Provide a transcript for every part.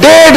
1.5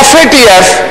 FATF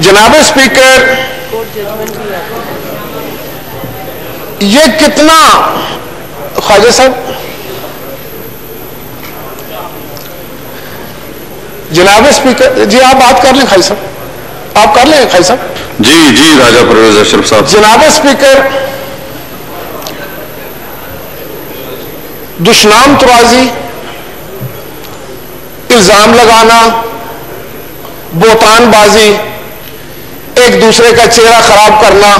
جناب speaker, یہ کتنا خواجہ صاحب، جناب اسپیکر جی آپ بات کر لیں خواجہ صاحب، آپ کر لیں خواجہ صاحب۔ جی راجہ پرویز اشرف صاحب۔ جناب اسپیکر، دشنام ترازی، الزام لگانا، بہتان بازی، ایک دوسرے کا چہرہ خراب کرنا،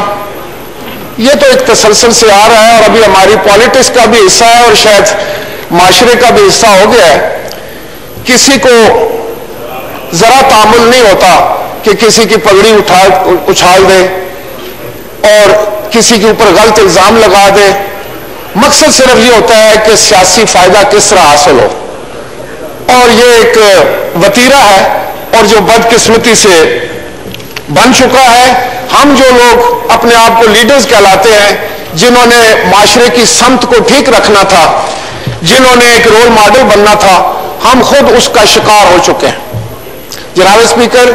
یہ تو ایک تسلسل سے آ رہا ہے اور ابھی ہماری پالیٹکس کا بھی حصہ ہے اور شاید معاشرے کا بھی حصہ ہو گیا ہے۔ کسی کو ذرا تعامل نہیں ہوتا کہ کسی کی پگڑی اچھال دے اور کسی کے اوپر غلط الزام لگا دے۔ مقصد صرف یہ ہوتا ہے کہ سیاسی فائدہ کس طرح حاصل ہو، اور یہ ایک وتیرہ ہے اور جو بدقسمتی سے بن چکا ہے۔ ہم جو لوگ اپنے آپ کو لیڈرز کہلاتے ہیں، جنہوں نے معاشرے کی سمت کو ٹھیک رکھنا تھا، جنہوں نے ایک رول ماڈل بننا تھا، ہم خود اس کا شکار ہو چکے ہیں۔ جناب اسپیکر،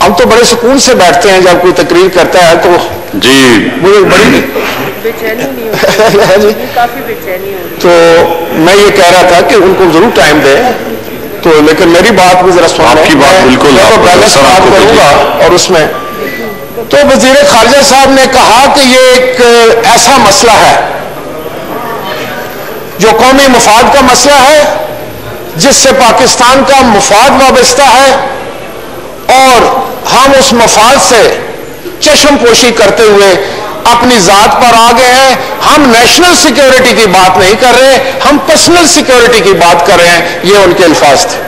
ہم تو بڑے سکون سے بیٹھتے ہیں جب کوئی تقریر کرتا ہے تو جی مجھے بڑی بےچینی نہیں ہوتی، کافی بےچینی ہوتی۔ تو میں یہ کہہ رہا تھا کہ ان کو ضرور ٹائم دیں، تو لیکن میری بات بھی ذرا سنیں۔ آپ کی بات بالکل میں تو بیلنس بات کروں گا، اور اس میں تو وزیر خارجہ صاحب نے کہا کہ یہ ایک ایسا مسئلہ ہے جو قومی مفاد کا مسئلہ ہے، جس سے پاکستان کا مفاد وابستہ ہے، اور ہم اس مفاد سے چشم پوشی کرتے ہوئے اپنی ذات پر آ گئے ہیں۔ ہم نیشنل سیکیورٹی کی بات نہیں کر رہے، ہم پرسنل سیکیورٹی کی بات کر رہے ہیں۔ یہ ان کے الفاظ تھے۔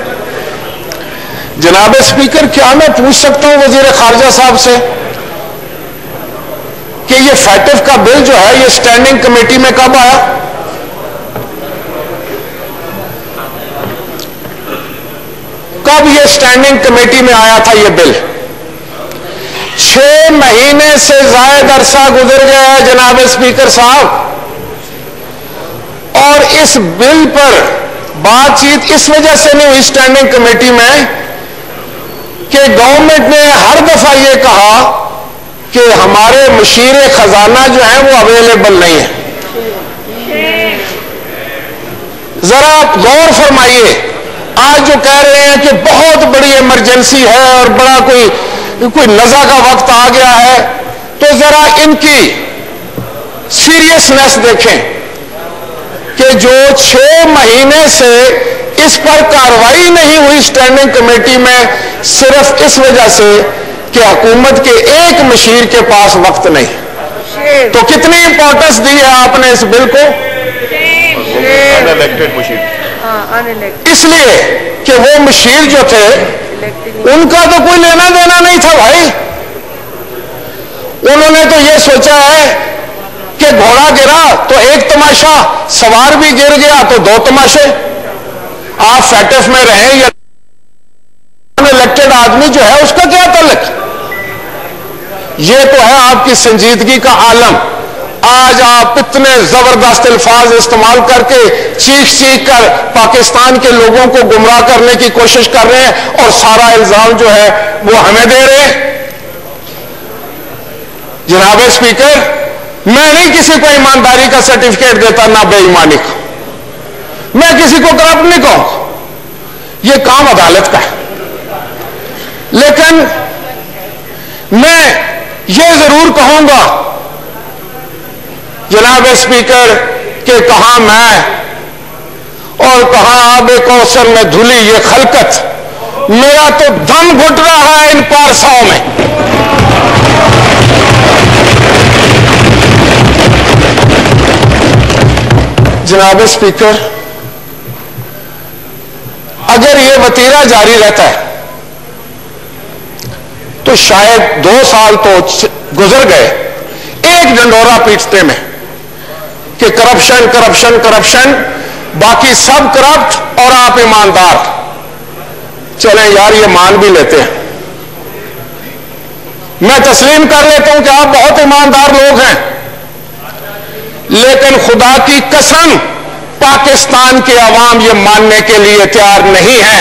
جناب اسپیکر، کیا میں پوچھ سکتا ہوں وزیر خارجہ صاحب سے کہ یہ فیٹف کا بل جو ہے یہ اسٹینڈنگ کمیٹی میں کب آیا؟ کب یہ اسٹینڈنگ کمیٹی میں آیا تھا یہ بل؟ 6 مہینے سے زائد عرصہ گزر گیا ہے جناب اسپیکر صاحب، اور اس بل پر بات چیت اس وجہ سے نہیں ہوئی اسٹینڈنگ کمیٹی میں کہ گورنمنٹ نے ہر دفعہ یہ کہا کہ ہمارے مشیر خزانہ جو ہیں وہ اویلیبل نہیں ہے۔ ذرا غور فرمائیے، آج جو کہہ رہے ہیں کہ بہت بڑی ایمرجنسی ہے اور بڑا کوئی نزا کا وقت آ گیا ہے، تو ذرا ان کی سیریسنس دیکھیں کہ جو 6 مہینے سے اس پر کارروائی نہیں ہوئی اسٹینڈنگ کمیٹی میں، صرف اس وجہ سے کہ حکومت کے ایک مشیر کے پاس وقت نہیں۔ تو کتنی امپورٹنس دی ہے آپ نے اس بل کو؟ اس لیے کہ وہ مشیر جو تھے ان کا تو کوئی لینا دینا نہیں تھا بھائی۔ انہوں نے تو یہ سوچا ہے کہ گھوڑا گرا تو ایک تماشا، سوار بھی گر گیا تو 2 تماشے۔ آپ فیٹف میں رہیں یا الیکٹڈ آدمی جو ہے اس کا کیا تعلق؟ یہ تو ہے آپ کی سنجیدگی کا عالم۔ آج آپ اتنے زبردست الفاظ استعمال کر کے چیخ کر پاکستان کے لوگوں کو گمراہ کرنے کی کوشش کر رہے ہیں، اور سارا الزام جو ہے وہ ہمیں دے رہے ہیں۔ جناب اسپیکر، میں نہیں کسی کو ایمانداری کا سرٹیفکیٹ دیتا، نہ بے ایمانی کا۔ میں کسی کو کرپٹ نہیں کہوں، یہ کام عدالت کا ہے۔ لیکن میں یہ ضرور کہوں گا جناب اسپیکر کہ کہاں میں اور کہاں آب کوثر میں دھلی یہ خلقت، میرا تو دم گھٹ رہا ہے ان پارساؤں میں۔ جناب اسپیکر، اگر یہ وتیرہ جاری رہتا ہے تو شاید 2 سال تو گزر گئے ایک ڈنڈورا پیٹتے میں کہ کرپشن کرپشن کرپشن، باقی سب کرپٹ اور آپ ایماندار۔ چلیں یار، یہ مان بھی لیتے ہیں، میں تسلیم کر لیتا ہوں کہ آپ بہت ایماندار لوگ ہیں، لیکن خدا کی قسم پاکستان کے عوام یہ ماننے کے لیے تیار نہیں ہے۔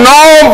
9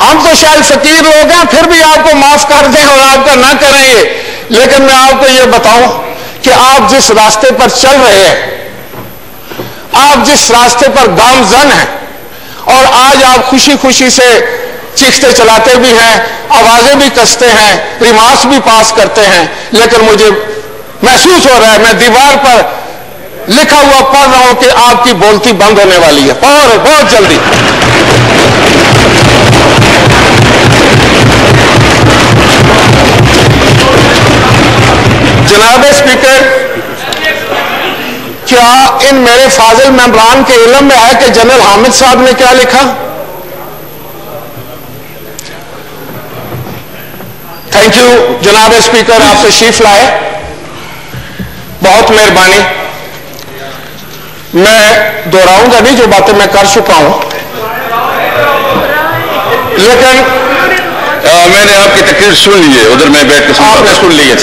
ہم تو شاید فقیر لوگ ہیں پھر بھی آپ کو معاف کر دیں اور آپ کا نہ کریں یہ، لیکن میں آپ کو یہ بتاؤں کہ آپ جس راستے پر چل رہے ہیں، آپ جس راستے پر گامزن ہیں، اور آج آپ خوشی خوشی سے چیختے چلاتے بھی ہیں، آوازیں بھی کستے ہیں، ریمارکس بھی پاس کرتے ہیں، لیکن مجھے محسوس ہو رہا ہے میں دیوار پر لکھا ہوا پڑھ رہا ہوں کہ آپ کی بولتی بند ہونے والی ہے اور بہت جلدی۔ جناب اسپیکر، کیا ان میرے فاضل ممبران کے علم میں ہے کہ جنرل حامد صاحب نے کیا لکھا؟ تھینک یو جناب اسپیکر، آپ تشریف لائے، بہت مہربانی۔ میں دہراؤں گا نہیں جو باتیں میں کر چکا ہوں، لیکن میں نے آپ کی تقریر سن لی ہے، ادھر میں بیٹھ کے آپ نے سن لی ہے۔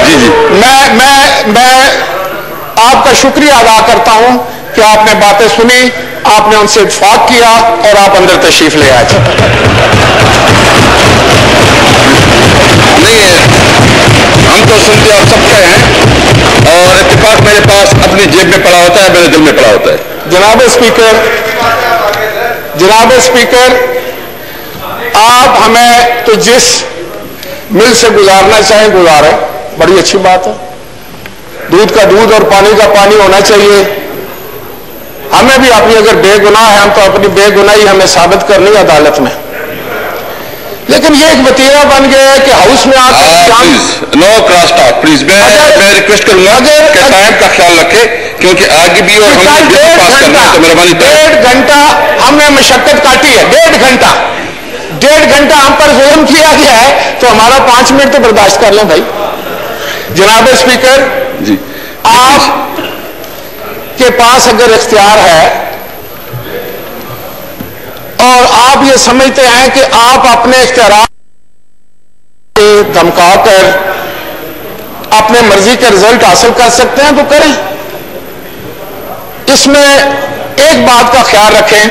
جی جی، میں آپ کا شکریہ ادا کرتا ہوں کہ آپ نے باتیں سنی، آپ نے ان سے اتفاق کیا اور آپ اندر تشریف لے آئے۔ نہیں ہم تو سنتے آپ سب کے ہیں، اور اتفاق میرے پاس اپنی جیب میں پڑا ہوتا ہے، میرے دل میں پڑا ہوتا ہے۔ جناب اسپیکر، آپ ہمیں تو جس مل سے گزارنا چاہیں گزاریں، بڑی اچھی بات ہے، دودھ کا دودھ اور پانی کا پانی ہونا چاہیے۔ ہمیں بھی اپنی اگر بے گناہ ہے، ہم تو اپنی بے گناہی ہمیں ثابت کرنی عدالت میں، لیکن یہ ایک وتیرہ بن گیا ہے کہ ہاؤس میں آ کر نو کراس ٹاک پلیز، میں ریکویسٹ کروں گا کہ ٹائم کا خیال رکھے، کیونکہ آگے بھی اور ہم نے پاس کرنا ہے تو مہربانی 1.5 گھنٹہ ہم نے مشقت کاٹی ہے، 1.5 گھنٹہ ہم پر ظلم کیا گیا ہے، تو ہمارا 5 منٹ تو برداشت کر لیں بھائی۔ جناب اسپیکر جی، آپ کے پاس اگر اختیار ہے اور آپ یہ سمجھتے ہیں کہ آپ اپنے اختیارات دھمکا کر اپنے مرضی کے رزلٹ حاصل کر سکتے ہیں تو کریں۔ اس میں ایک بات کا خیال رکھیں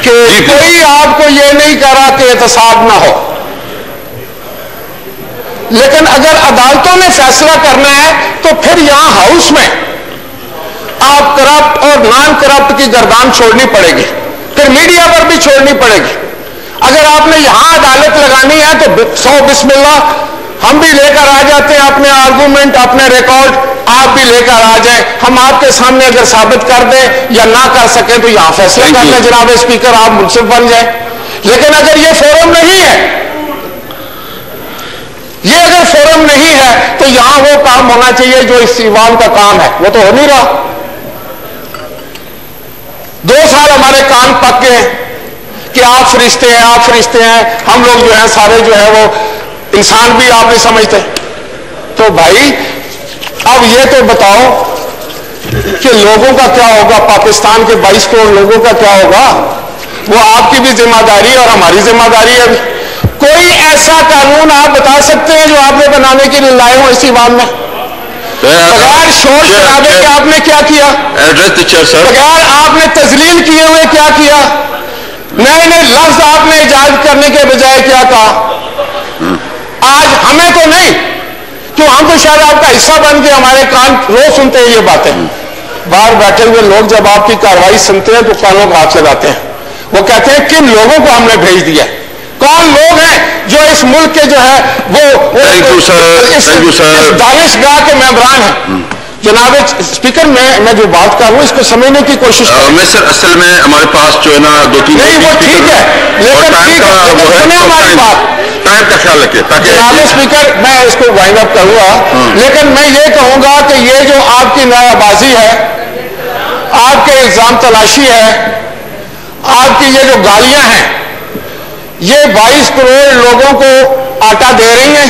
کہ کوئی آپ کو یہ نہیں کہہ رہا کہ احتساب نہ ہو، لیکن اگر عدالتوں نے فیصلہ کرنا ہے تو پھر یہاں ہاؤس میں آپ کرپٹ اور نان کرپٹ کی گردان چھوڑنی پڑے گی، پھر میڈیا پر بھی چھوڑنی پڑے گی۔ اگر آپ نے یہاں عدالت لگانی ہے تو 100 بسم اللہ، ہم بھی لے کر آ جاتے ہیں اپنے آرگومنٹ، اپنے ریکارڈ، آپ بھی لے کر آ جائیں، ہم آپ کے سامنے اگر ثابت کر دیں یا نہ کر سکیں تو یہاں فیصلہ کر لیں جناب اسپیکر، آپ منصف بن جائیں۔ لیکن اگر یہ فورم نہیں ہے، یہ اگر فورم نہیں ہے تو یہاں وہ کام ہونا چاہیے جو اس ایوان کا کام ہے، وہ تو ہو نہیں رہا۔ 2 سال ہمارے کان پک گئے کہ آپ فرشتے ہیں، آپ فرشتے ہیں، ہم لوگ جو ہیں سارے جو ہے وہ انسان بھی آپ نہیں سمجھتے۔ تو بھائی اب یہ تو بتاؤ کہ لوگوں کا کیا ہوگا، پاکستان کے 22 کروڑ لوگوں کا کیا ہوگا؟ وہ آپ کی بھی ذمہ داری اور ہماری ذمہ داری ہے۔ کوئی ایسا قانون آپ بتا سکتے ہیں جو آپ نے بنانے کے لیے لائے ہوں اس ایوان میں؟ بغیر شور شرابے کے آپ نے کیا کیا؟ بغیر آپ نے تذلیل کیے ہوئے کیا کیا؟ نئے نئے لفظ آپ نے ایجاد کرنے کے بجائے کیا کہا؟ آج ہمیں تو نہیں، کیوں ہم تو شاید آپ کا حصہ بن کے ہمارے کان روز سنتے ہیں یہ باتیں۔ باہر بیٹھے ہوئے لوگ جب آپ کی کارروائی سنتے ہیں تو کانوں کو ہاتھ لگاتے ہیں، وہ کہتے ہیں کن لوگوں کو ہم نے بھیج دیا، کون لوگ ہیں جو اس ملک کے جو ہے وہ دانش گاہ کے ممبران ہیں۔ جناب اسپیکر میں جو بات کر رہا ہوں اس کو سمجھنے کی کوشش کریں۔ میں سر اصل میں ہمارے پاس جو ہے نا 2-3 نہیں وہ ٹھیک ہے، لیکن سنیں ہماری بات، ٹائم کا خیال رکھے تاکہ جناب اسپیکر میں اس کو وائنڈ اپ کروں گا، لیکن میں یہ کہوں گا کہ یہ جو آپ کی نیا بازی ہے، آپ کے الزام تلاشی ہے، آپ کی یہ جو گالیاں ہیں، یہ 22 کروڑ لوگوں کو آٹا دے رہی ہیں،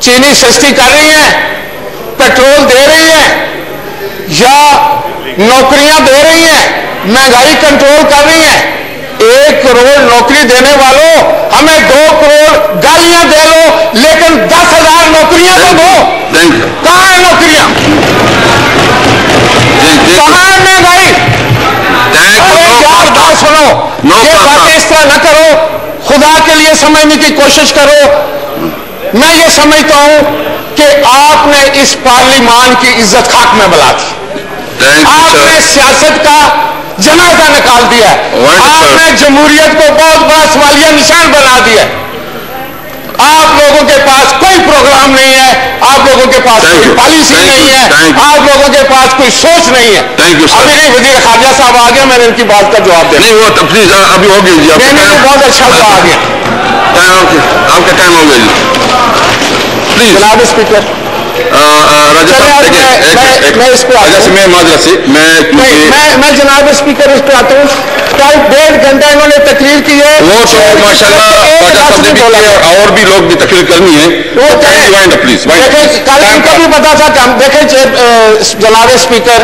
چینی سستی کر رہی ہیں، پیٹرول دے رہی ہیں، یا نوکریاں دے رہی ہیں، مہنگائی کنٹرول کر رہی ہیں۔ 1 کروڑ نوکری دینے والوں ہمیں 2 کروڑ گالیاں دے لو، لیکن 10,000 نوکریاں تو دو۔ کہاں ہیں نوکریاں؟ کہاں ہے مہنگائی؟ بات سنو، یہ باتیں اس طرح نہ کرو، خدا کے لیے سمجھنے کی کوشش کرو. میں یہ سمجھتا ہوں کہ آپ نے اس پارلیمان کی عزت خاک میں ملا دی. آپ نے سیاست کا جنازہ نکال دیا ہے. آپ نے جمہوریت کو بہت بڑا سوالیہ نشان بنا دیا. آپ لوگوں کے پاس کوئی پروگرام نہیں ہے، آپ لوگوں کے پاس کوئی پالیسی نہیں ہے، آپ لوگوں کے پاس کوئی سوچ نہیں ہے. ابھی نہیں، وزیر خارجہ صاحب آ گیا، میں نے ان کی بات کا جواب دیا. نہیں وہ پلیز ابھی ہو گئی جی، بہت اچھا آ گیا. آپ کا ٹائم ہو گیا جی. پلیز جناب اسپیکر، میں جناب اسپیکر اس پہ آتا ہوں. کل 1.5 گھنٹہ انہوں نے تقریر کی ہے. وہ تو ماشاء اللہ اور بھی لوگ بھی تقریر کرنی ہے. کل ان کو بھی پتا تھا کہ ہم دیکھیں جناب اسپیکر،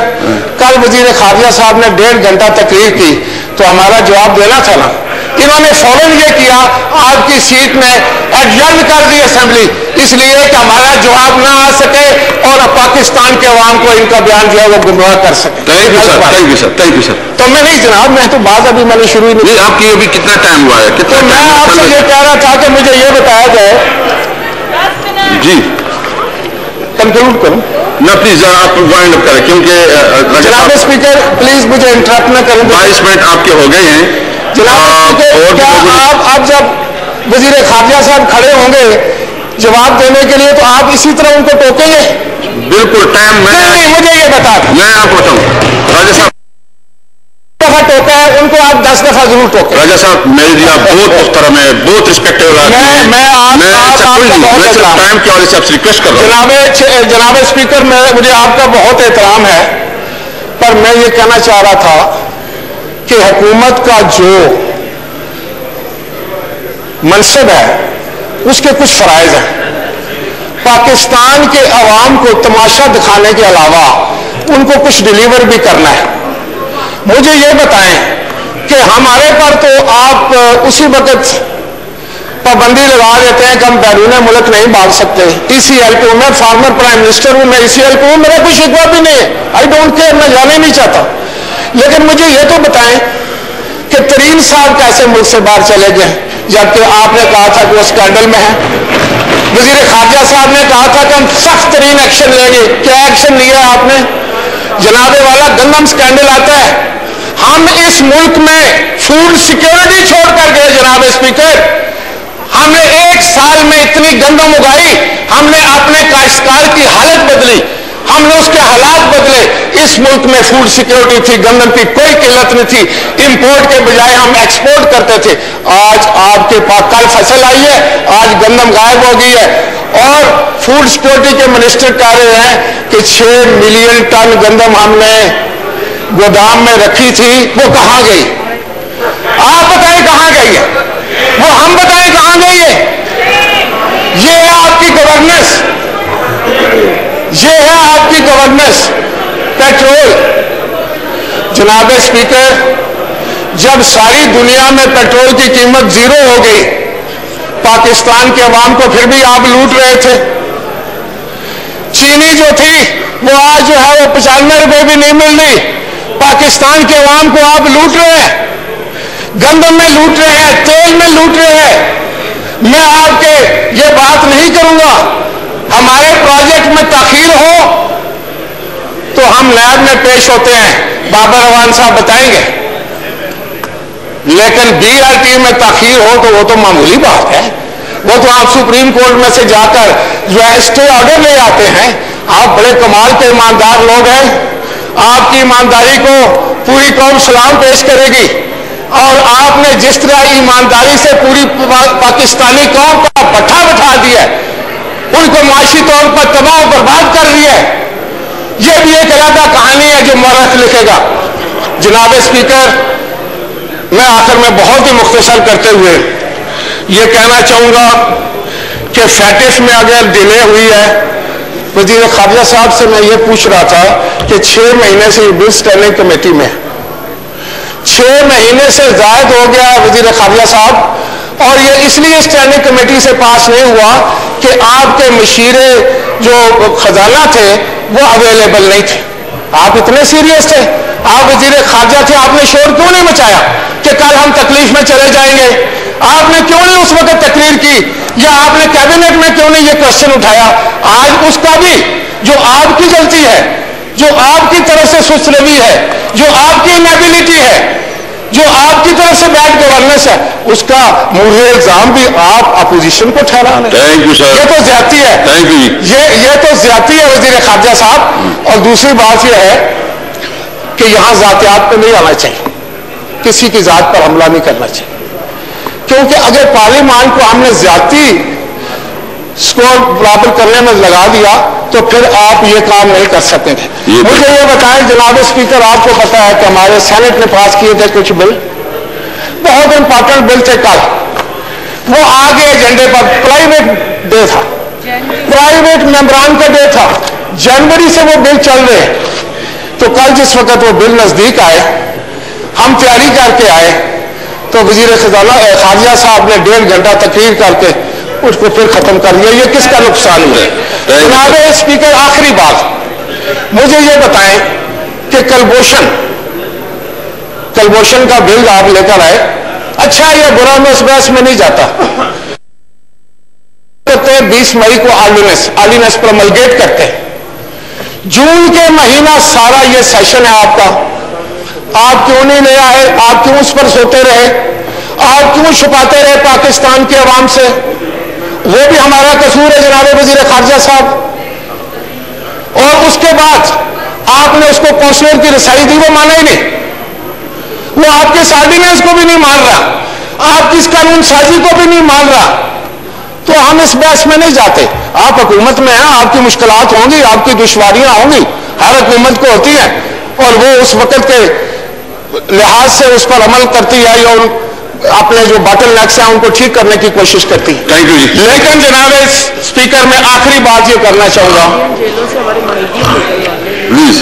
کل وزیر خارجہ صاحب نے 1.5 گھنٹہ تقریر کی تو ہمارا جواب دینا تھا نا. انہوں نے فوراً یہ کیا، آپ کی سیٹ میں ایڈجرن کر دی اسمبلی، اس لیے کہ ہمارا جواب نہ آ سکے اور پاکستان کے عوام کو ان کا بیان جو ہے وہ گمراہ کر سکے. Thank you sir. تو میں نہیں جناب، میں تو بات ابھی میں نے شروع ہی نہیں. آپ کی ابھی کتنا ٹائم ہوا ہے؟ تو میں آپ سے یہ کہہ رہا تھا کہ مجھے یہ بتایا جائے. جی کنکلوڈ کروں نہ، پلیز آپ وائنڈ اپ کریں کیونکہ جناب اسپیکر پلیز مجھے انٹرپٹ نہ کریں. 22 منٹ آپ کے ہو گئے ہیں. جناب کیا آپ جب وزیر خارجہ صاحب کھڑے ہوں گے جواب دینے کے لیے تو آپ اسی طرح ان کو ٹوکیں گے؟ بالکل ٹائم نہیں، مجھے یہ بتا دیں. میں آپ کو بتاؤں راجہ صاحب دفعہ ٹوکا ہے ان کو آپ 10 دفعہ ضرور ٹوکیں. راجہ صاحب میرے لیے آپ بہت محترم ہے، بہت ریسپیکٹیبل آدمی ہیں. میں صرف ٹائم کے حوالے سے آپ سے ریکویسٹ کر رہا ہوں. جناب اسپیکر، مجھے آپ کا بہت احترام ہے، پر میں یہ کہنا چاہ رہا تھا کہ حکومت کا جو منصب ہے اس کے کچھ فرائض ہیں. پاکستان کے عوام کو تماشا دکھانے کے علاوہ ان کو کچھ ڈیلیور بھی کرنا ہے. مجھے یہ بتائیں کہ ہمارے پر تو آپ اسی وقت پابندی لگا دیتے ہیں کہ ہم بیرون ملک نہیں بھاگ سکتے. ECLP ہوں، میں فارمر پرائم منسٹر ہوں، میں ECLP ہوں، میرا کوئی شکوہ بھی نہیں ہے. آئی ڈونٹ کیئر، میں جانا ہی نہیں چاہتا. لیکن مجھے یہ تو بتائیں کہ ترین صاحب کیسے ملک سے باہر چلے گئے جبکہ آپ نے کہا تھا کہ وہ اسکینڈل میں ہیں. وزیر خارجہ صاحب نے کہا تھا کہ ہم سخت ترین ایکشن لیں گے. کیا ایکشن لیا آپ نے؟ جناب والا گندم اسکینڈل آتا ہے. ہم اس ملک میں فوڈ سیکیورٹی چھوڑ کر گئے جناب اسپیکر. ہم نے 1 سال میں اتنی گندم اگائی، ہم نے اپنے کاشتکار کی حالت بدلی، ہم نے اس کے حالات بدلے. اس ملک میں فوڈ سیکیورٹی تھی، گندم کی کوئی قلت نہیں تھی. امپورٹ کے بجائے ہم ایکسپورٹ کرتے تھے. آج آپ کے پاس کل فصل آئی ہے، آج گندم غائب ہو گئی ہے اور فوڈ سیکیورٹی کے منسٹر کہہ رہے ہیں کہ 6 ملین ٹن گندم ہم نے گودام میں رکھی تھی، وہ کہاں گئی؟ آپ بتائیں کہاں گئی ہے؟ وہ ہم بتائیں کہاں گئی ہے؟ یہ ہے آپ کی گورننس، یہ ہے آپ کی گورننس. پیٹرول، جناب اسپیکر، جب ساری دنیا میں پیٹرول کی قیمت 0 ہو گئی، پاکستان کے عوام کو پھر بھی آپ لوٹ رہے تھے. چینی جو تھی وہ آج جو ہے وہ 95 روپے بھی نہیں مل رہی. پاکستان کے عوام کو آپ لوٹ رہے ہیں، گندم میں لوٹ رہے ہیں، تیل میں لوٹ رہے ہیں. میں آپ کے یہ بات نہیں کروں گا. ہمارے پروجیکٹ میں تاخیر ہو تو ہم نیب میں پیش ہوتے ہیں، بابر روان صاحب بتائیں گے. لیکن BRT میں تاخیر ہو تو وہ تو معمولی بات ہے. وہ تو آپ سپریم کورٹ میں سے جا کر جو ہے اسٹے آرڈر لے آتے ہیں. آپ بڑے کمال کے ایماندار لوگ ہیں. آپ کی ایمانداری کو پوری قوم سلام پیش کرے گی اور آپ نے جس طرح ایمانداری سے پوری پاکستانی قوم کا بٹھا دیا ہے، ان کو معاشی طور پر تباہ و برباد کر دیا ہے. یہ بھی ایک علیحدہ کہانی ہے جو مورخ لکھے گا. جناب اسپیکر، میں آخر میں بہت ہی مختصر کرتے ہوئے یہ کہنا چاہوں گا کہ فیٹس میں اگر ڈیلے ہوئی ہے، وزیر خارجہ صاحب سے میں یہ پوچھ رہا تھا کہ 6 مہینے سے یہ بل اسٹینڈنگ کمیٹی میں 6 مہینے سے زائد ہو گیا ہے وزیر خارجہ صاحب، اور یہ اس لیے اسٹینڈنگ کمیٹی سے پاس نہیں ہوا کہ آپ کے مشیر جو خزانہ تھے وہ اویلیبل نہیں تھے. آپ اتنے سیریس تھے, آپ وزیر خارجہ تھے, آپ نے شور کیوں نہیں مچایا کہ کل ہم تکلیف میں چلے جائیں گے؟ آپ نے کیوں نہیں اس وقت تقریر کی, یا آپ نے کیبنٹ میں کیوں نہیں یہ کوشچن اٹھایا؟ آج اس کا بھی جو آپ کی غلطی ہے, جو آپ کی طرف سے سست روی ہے, جو آپ کی انیبلٹی ہے, جو آپ کی طرف سے بیڈ گورننس ہے, اس کا مورے الزام بھی آپ اپوزیشن کو ٹھہرا رہے ہیں. یہ تو زیادتی ہے, یہ تو زیادتی ہے وزیر خارجہ صاحب. اور دوسری بات یہ ہے کہ یہاں ذاتیات پہ نہیں آنا چاہیے, کسی کی ذات پر حملہ نہیں کرنا چاہیے, کیونکہ اگر پارلیمان کو ہم نے زیادتی سکور برابر کرنے میں لگا دیا تو پھر آپ یہ کام نہیں کر سکیں گے. مجھے یہ بتائیں جناب اسپیکر, آپ کو پتا ہے کہ ہمارے سینٹ نے پاس کیے تھے کچھ بل, بہت امپورٹنٹ بل تھے. کل وہ آگے ایجنڈے پر پرائیویٹ ڈے تھا, پرائیویٹ ممبران کا ڈے تھا, جنوری سے وہ بل چل رہے ہیں. تو کل جس وقت وہ بل نزدیک آئے, ہم تیاری کر کے آئے, تو وزیر خارجہ صاحب نے 1.5 گھنٹہ تقریر کر کے اس کو پھر ختم کر دیا. یہ کس کا نقصان ہے؟ جناب اسپیکر, آخری بات مجھے یہ بتائیں کہ کلبوشن کا بل آپ لے کر آئے, اچھا یا برا میں اس بحث میں نہیں جاتا. 20 مئی کو آرڈیننس پروملگیٹ کرتے ہیں, جون کے مہینہ سارا یہ سیشن ہے آپ کا, آپ کیوں نہیں لے آئے؟ آپ کیوں اس پر سوتے رہے؟ آپ کیوں چھپاتے رہے پاکستان کی عوام سے؟ وہ بھی ہمارا قصور ہے جناب وزیر خارجہ صاحب. اور اس کے بعد آپ نے اس کو کونسلر کی رسائی دی, وہ مانا ہی نہیں, وہ آپ کے آرڈیننس کو بھی نہیں مان رہا, آپ کی اس قانون سازی کو بھی نہیں مان رہا. تو ہم اس بحث میں نہیں جاتے. آپ حکومت میں ہیں, آپ کی مشکلات ہوں گی, آپ کی دشواریاں ہوں گی, ہر حکومت کو ہوتی ہیں, اور وہ اس وقت کے لحاظ سے اس پر عمل کرتی ہے یا اپنے جو باٹل نیکس ہیں ان کو ٹھیک کرنے کی کوشش کرتی ہے. لیکن جناب اسپیکر, میں آخری بات یہ کرنا چاہوں گا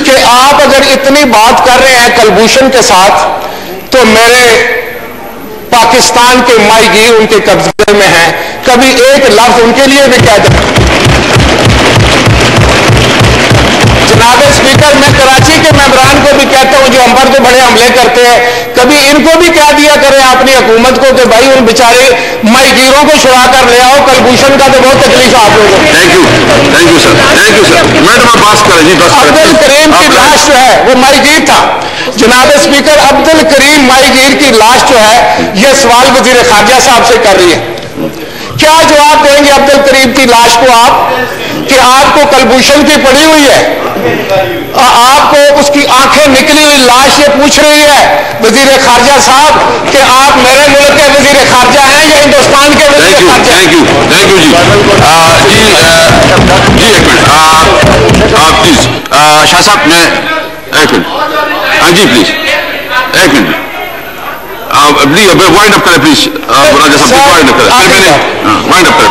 کہ آپ اگر اتنی بات کر رہے ہیں کلبھوشن کے ساتھ, تو میرے پاکستان کے مائی گیر ان کے قبضے میں ہیں, کبھی ایک لفظ ان کے لیے بھی کہہ دیں. جناب اسپیکر, میں کراچی کے ممبران کو بھی کہتا ہوں جو ہم پر تو بڑے حملے کرتے ہیں, کبھی ان کو بھی کہہ دیا کریں اپنی حکومت کو کہ بھائی ان بیچارے مائی گیروں کو چھڑا کر لے آؤ, کلبھوشن کا تو بہت تکلیف آپ لوگوں کو. Thank you sir. میڈم بات کریں جی. عبد الکریم کی لاش جو ہے وہ مائی گیر تھا. جناب اسپیکر, عبد الکریم مائی گیر کی لاش جو ہے, یہ سوال وزیر خارجہ صاحب سے کر رہی ہے, کیا جواب دیں گے عبد الکریم کی لاش کو آپ کہ آپ کو کلبھوشن کی پڑی ہوئی ہے, آپ کو اس کی آنکھیں نکلی ہوئی لاش یہ پوچھ رہی ہے وزیر خارجہ صاحب کہ آپ میرے ملک کے وزیر خارجہ ہیں یا ہندوستان کے وزیر خارجہ؟ تھینک یو جی. ایک منٹ پلیز شاہ صاحب, میں ایک منٹ. ہاں جی پلیز ایک منٹ وائنڈ اپ کریں پلیز.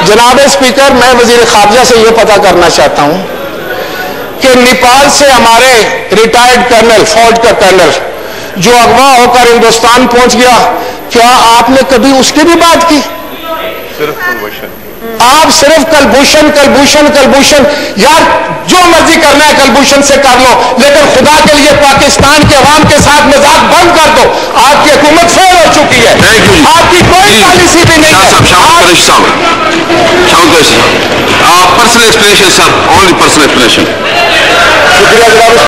جناب اسپیکر, میں وزیر خارجہ سے یہ پتا کرنا چاہتا ہوں کہ نیپال سے ہمارے ریٹائرڈ کرنل, فوج کا کرنل جو اغوا ہو کر ہندوستان پہنچ گیا, کیا آپ نے کبھی اس کی بھی بات کی؟ آپ صرف کلبھوشن. یار جو مرضی کرنا ہے کلبھوشن سے کر لو, لیکن خدا کے لیے پاکستان کے عوام کے ساتھ مذاق بند کر دو. آپ کی حکومت فیل ہو چکی ہے, آپ کی کوئی پالیسی بھی نہیں ہے. پرسنل ایکسپلینیشن سر, اونلی پرسنل ایکسپلینیشن. شکریہ جناب.